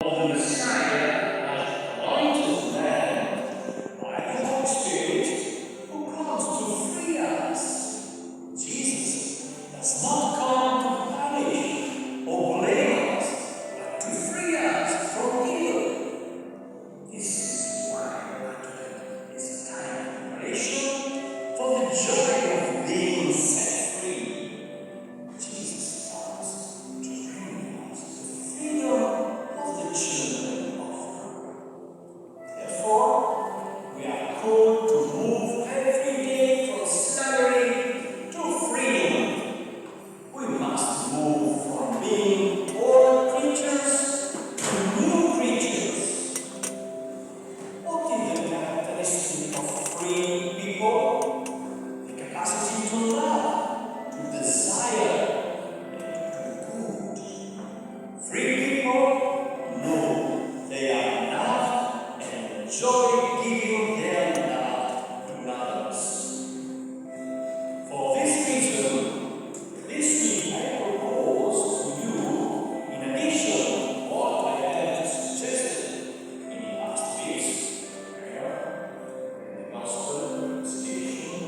The Messiah as anointed man by the Holy Spirit who comes to free us. Jesus does not come to punish or blame us, but to free us from evil. This is why Advent is a time of preparation for the joy of being set free. Jesus comes to bring us the freedom of the children of God. Therefore, we are called to move every day from slavery to freedom. We must move from being old creatures to new creatures. What is the characteristic of free people? The capacity to love, to desire, and to do good. Free people know they are loved and enjoy giving their love to others. For this reason, this week I propose to you, in addition to what I have suggested in last week's prayer, in the Gospel station,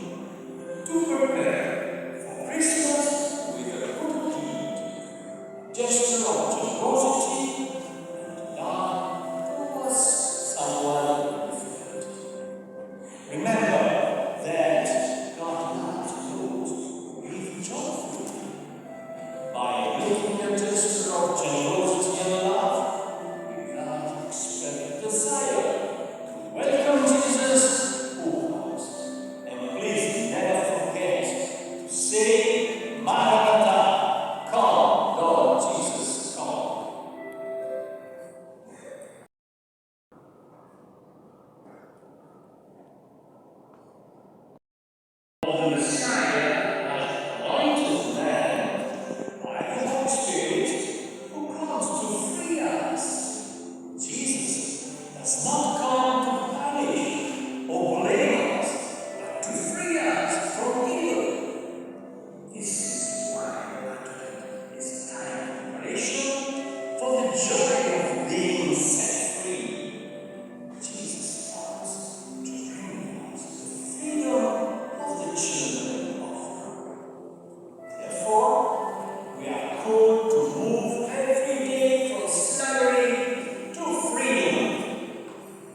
to prepare for Christmas with a good deed, gesture of generosity and love towards someone different. Remember that God loves those who live joyfully. By making a gesture of generosity and love, without expressing desire to welcome Jesus who comes. And please never forget to say, Maranatha, come, Lord Jesus, come. The Messiah as anointed man by the Holy Spirit who comes to free us. Jesus does not come to punish or blame us, but to free us from evil. This is why Advent is a time of preparation for the joy of being set free. Jesus comes to bring us the freedom of the children of God. Therefore, we are called to move every day from slavery to freedom.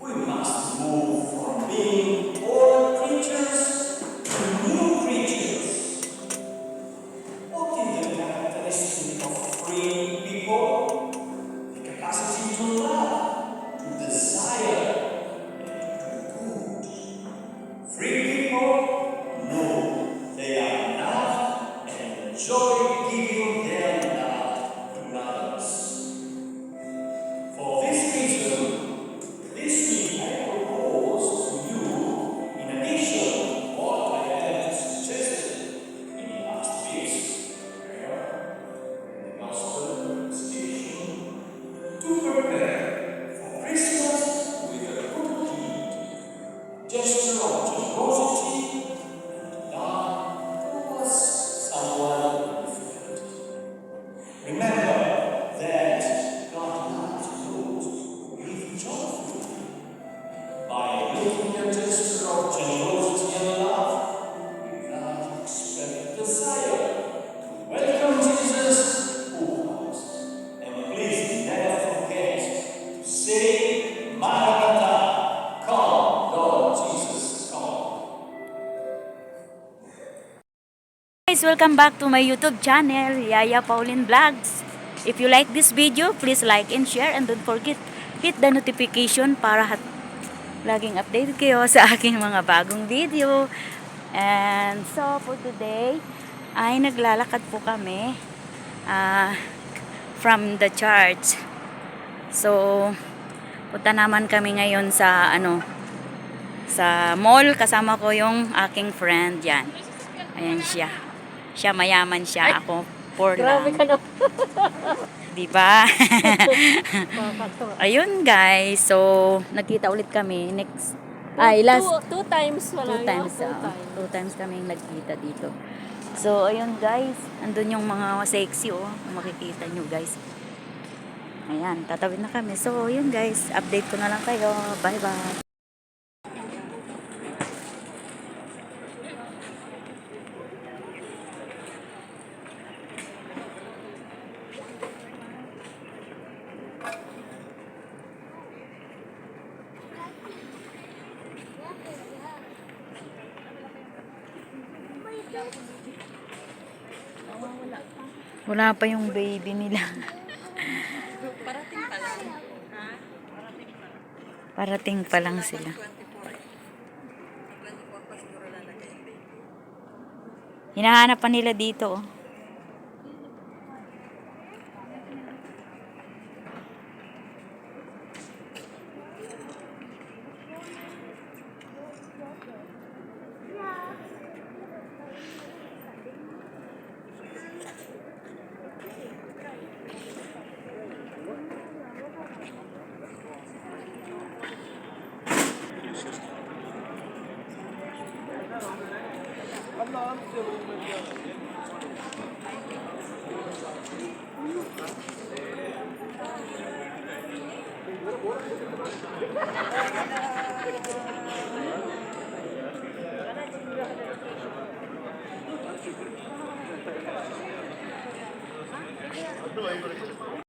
We must move from being old creatures to new creatures. What is the characteristic of free people? The capacity to love, to desire, and to do good. Free people know they are loved and enjoy giving their love to others. For this reason, this week I propose to you, in addition to what I have suggested in last week's prayer, in the Gospel station, to prepare for Christmas with a good deed, gesture of generosity and love towards someone different. Remember that God loves those who live joyfully. By making a gesture of generosity and love, without expressing desire to welcome Jesus who comes. And please never forget to say, Maranatha, come, Lord Jesus, come. Guys, welcome back to my YouTube channel, Yaya Pauline Vlogs. If you like this video, please like and share, and don't forget hit the notification para laging updated kayo sa aking mga bagong video. And so for today ay naglalakad po kami from the church. So punta naman kami ngayon sa sa mall. Kasama ko yung aking friend yan. Ayan siya. Siya mayaman siya. Ako poor lang. Grabe ka na. Diba? Nakakatawa. Ayun guys. So, nagkita ulit kami. Next. Ay, last. Two times wala Two times. Two times kami nagkita dito. So, ayun guys. Andun yung mga sexy oh. Kung makikita nyo guys. Ayan, tatawid na kami. So, yun guys, update ko na lang kayo. Bye-bye. Wala pa yung baby nila. Parating pa lang sila. Hinahanap pa nila dito. Oh.